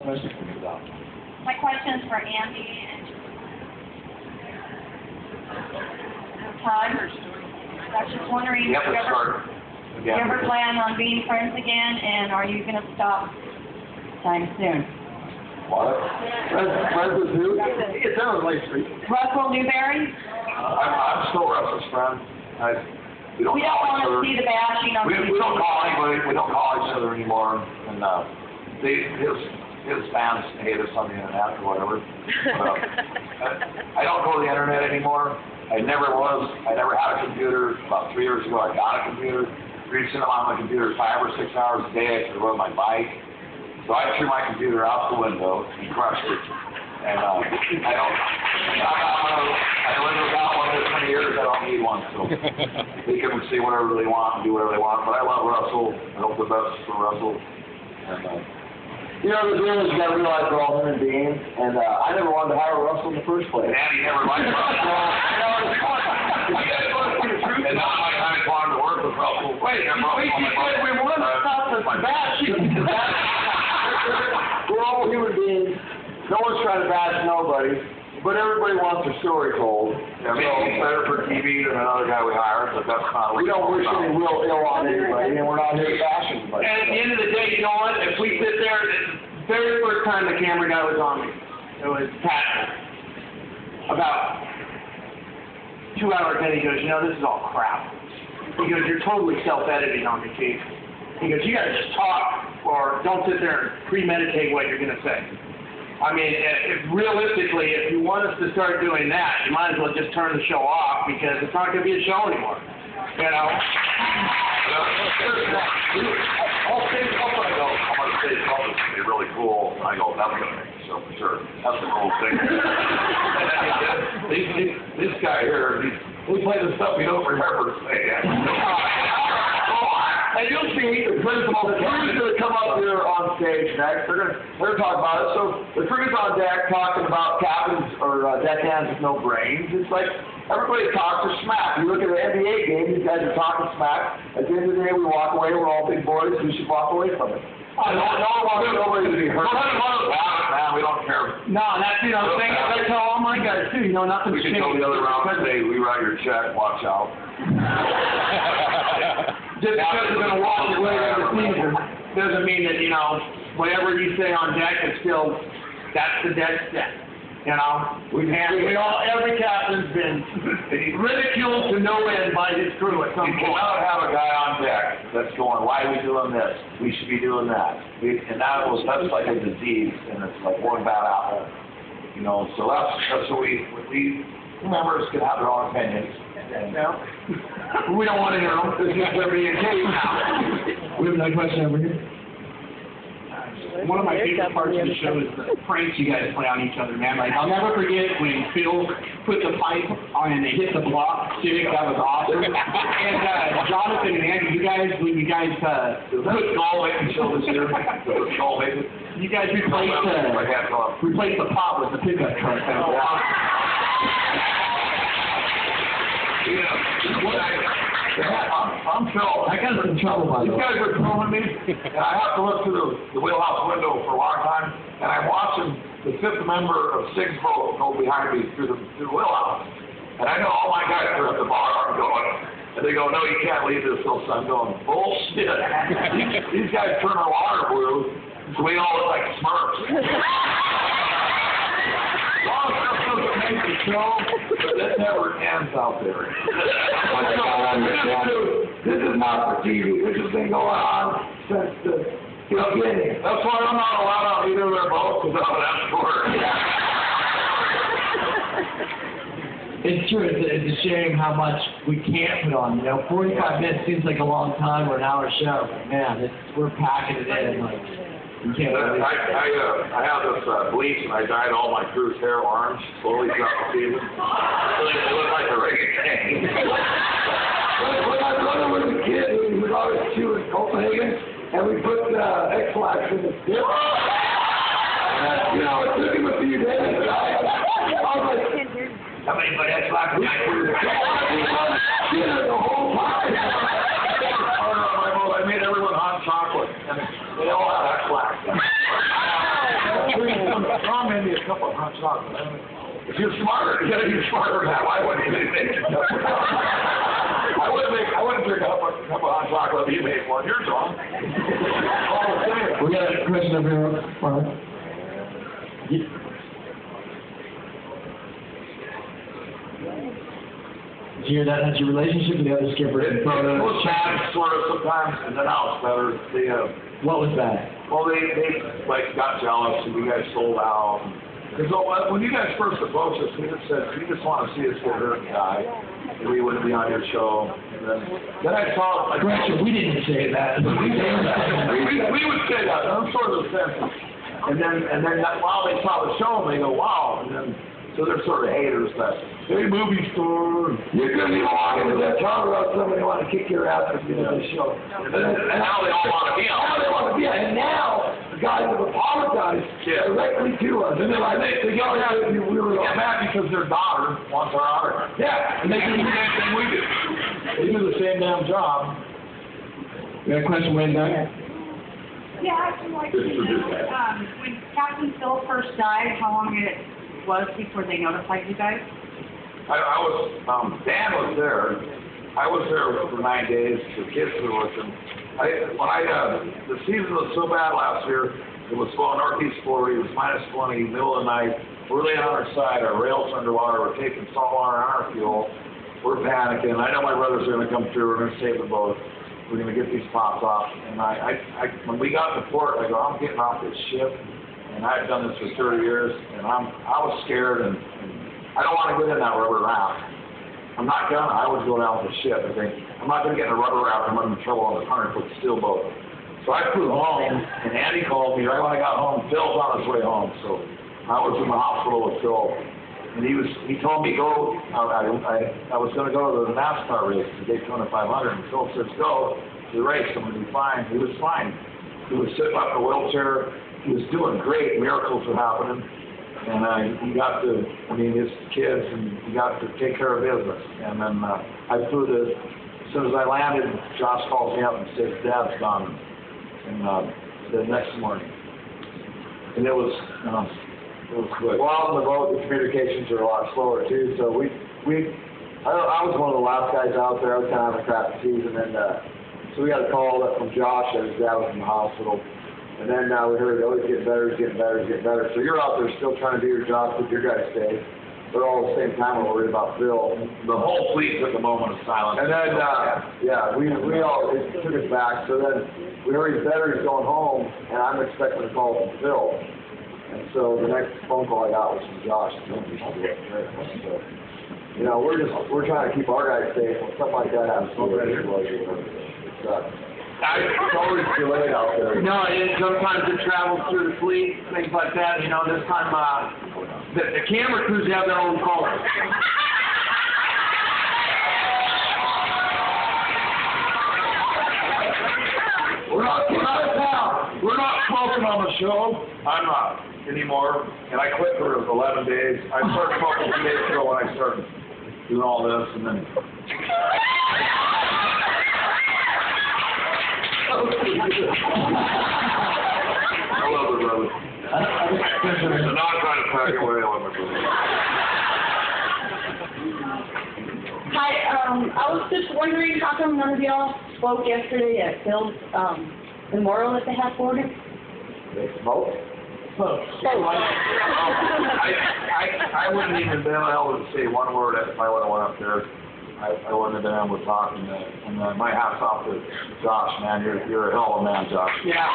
question for you, Doc? My question is for Andy and Todd. I was just wondering, You have to start do again. you ever plan on being friends again, and are you going to stop time soon? What? Friends with who? It sounds like Russell Newberry? I'm still Russell's friend. We don't want to see the bashing on we don't call anybody. We don't call each other anymore. And his fans hate us on the internet or whatever. I don't go to the internet anymore. I never was. I never had a computer. About 3 years ago, I got a computer. Reached in on my computer 5 or 6 hours a day. I could rode my bike. So I threw my computer out the window and crushed it. And I've lived without one this many years. I don't need one. So they can say whatever they want and do whatever they want. But I love Russell. I hope the best for Russell. And, you know, the deal is you got to realize we're all human beings, and I never wanted to hire Russell in the first place. And Andy never liked Russell. And now I kind of wanted to work with Russell. Wait, you said we want to stop the bashing. We're all human beings. No one's trying to bash nobody, but everybody wants their story told. Yeah, so it's better for TV than another guy we hired, but that's not what we don't wish any real ill on anybody, and we're not here to bash anybody. And at the end of the day, you know what? If we sit there, the very first time the camera guy was on me, it was Pat. About 2 hours in, he goes, you know, this is all crap. He goes, you're totally self-editing on me, Chief. He goes, you got to just talk, or don't sit there and premeditate what you're going to say. I mean, realistically, if you want us to start doing that, you might as well just turn the show off, because it's not going to be a show anymore. You know? I'll say something. I go, I'm going to say something that's going to be really cool. And I go, that's going to make the show for sure. That's the cool thing. This guy here, we play the stuff we don't remember saying. And you'll see the principal, the crew's going to come up here on stage next. They're going to talk about it. So the crew's on deck talking about captains or deckhands with no brains. It's like everybody talks their smack. You look at an NBA game, these guys are talking smack. At the end of the day, we walk away. We're all big boys. We should walk away from it. I don't want nobody to be hurt. Man, we don't care. No, that's, you know, things I tell all my guys too. You know, nothing's changed. We can tell the other round today, we write your check, watch out. Just because we're going to walk away in the season doesn't mean that, you know, whatever you say on deck is still, that's the deck set. You know, every captain's been ridiculed to no end by his crew at some point. You cannot have a guy on deck that's going, why are we doing this? We should be doing that. And that's like a disease, and it's like one bad apple. You know, so that's what we members can have their own opinions. Yeah. We don't want to hear them. This is going to be a case now. We have another question over here. One of my favorite parts of the show is the pranks you guys play on each other, man. Like, I'll never forget when Phil put the pipe on and they hit the block stick. That was awesome. And Jonathan and Andy, you guys put you guys replaced the pot with the pickup truck. That was awesome. I'm Phil. I got us in trouble by the way. These guys are filming me, and I have to look through the wheelhouse window for a long time, and I'm watching the fifth member of Sig's boat go behind me through the wheelhouse. And I know all my guys are at the bar are going, and they go, no, you can't leave this till sun. I'm going, bullshit. These guys turn our water blue, so we all look like Smurfs. Long enough doesn't make the show, but that never ends out there. This is not for TV. This has been going on since the beginning. That's why I'm not allowed on either of their boats without an escort. It's true. It's a shame how much we can't put on. You know, 45 minutes seems like a long time or an hour show. But man, we're packing it in. Like, you can't believe it. I have this bleach, and I dyed all my crew's hair orange slowly throughout the season. So they look like the Reagan gang. When my brother was a kid, he was always chewing Copenhagen, and we put X-Lax in the dip. You know, it took him a few days. I was like, how many put X-Lax in the whole time? I made everyone hot chocolate, and they all have X-Lax. John made me a couple of hot chocolate. If you're smarter, you gotta be smarter than that. Why wouldn't you make it? I wouldn't drink a cup of hot chocolate if you made one. You're John. We got a question over here. Mark. Did you hear that? That's your relationship with the other skipper? It was bad, sort of, sometimes, and then now it's better. What was that? Well, they like got jealous, and you guys sold out. Because when you guys first approached us, we just said, we just want to see us get hurt and die, and we wouldn't be on your show. And then I saw, like, Correction, we didn't say that. we would say that, I'm sort of offensive. And then while they saw the show, they go, wow. And then, so they're sort of haters that, hey, movie star, you couldn't even walk into that car without somebody want to kick your ass at the end of the show. And now they all want to be on. Now they want to be on. And now the guys have apologized directly to us. And they're like, they go, yeah, we were mad because their daughter wants our autograph. Yeah, and they do the same thing we do. They do the same damn job. You got a question, Wayne, Doug? Yeah, I'd like to know, when Captain Phil first died, how long it was before they notified you guys? I was, Dan was there. I was there for 9 days. The kids were with him. The season was so bad last year. It was blowing northeast 40. It was minus 20, middle of the night. We're laying on our side. Our rails underwater. We're taking salt water on our fuel. We're panicking. I know my brothers are going to come through. We're going to save the boat. We're going to get these pops off. And when we got to port, I go, I'm getting off this ship. And I've done this for 30 years. And I was scared. And I don't want to get in that rubber raft. I'm not gonna. I would go down with the ship. I think I'm not gonna get in a rubber raft. I'm in trouble on the 100-foot steel boat. So I flew home, and Andy called me right when I got home. Phil's on his way home, so I was in the hospital with Phil, and he told me go. I was gonna go to the NASCAR race, the Daytona 500, and Phil says go to the race. I'm gonna be fine. He was fine. He was sitting up in a wheelchair. He was doing great. Miracles were happening. And he got to, his kids, and he got to take care of business. And then I flew as soon as I landed, Josh calls me up and says, Dad's gone. And the next morning. And it was good. Well, on the boat, the communications are a lot slower, too. So I was one of the last guys out there. I was kind of having a crappy season. And so we got a call from Josh that his dad was in the hospital. And then we heard, oh, it's getting better, it's getting better, it's getting better. So you're out there still trying to do your job, keep your guys safe. But all at the same time, we're worried about Phil. The whole fleet took a moment of silence. And then, we all, it took us back. So then we heard he's better, he's going home, and I'm expecting a call from Phil. And so the next phone call I got was from Josh. So, we're trying to keep our guys safe. When stuff like that happens, it sucks. It's always delayed out there. No, sometimes it travels through the fleet, things like that. This time the camera crews have their own colors. We're not smoking on the show. I'm not anymore. And I quit for 11 days. I started smoking 2 days ago when I started doing all this, and then. I love it, brother. I'm not trying to pack away on my brother. Hi, I was just wondering how come none of y'all spoke yesterday at Phil's memorial that they had for him? They smoke? I wouldn't even been able to say one word if I would have went up there. I wouldn't have been able to talk, and my hat's off to Josh, man. You're a hell of a man, Josh. Yeah.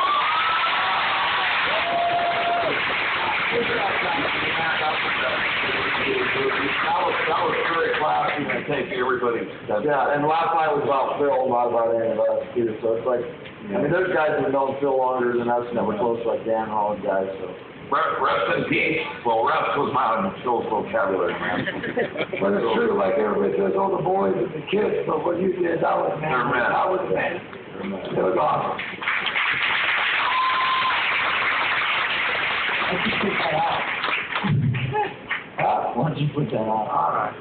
That was very classy, and I think everybody. Yeah, and last night was about Phil, not about any of us too. So it's like, there's guys that have known Phil longer than us, and that we're close, like Dan Hall and guys. So. Rest in peace. Well, rest was my Phil's vocabulary, man. But it's true, like everybody says, oh, the boys and the kids, but what you did, that was man. That was man. It was awesome. Why don't you put that out? All right.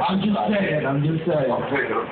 I'm just saying. I'll pick it up.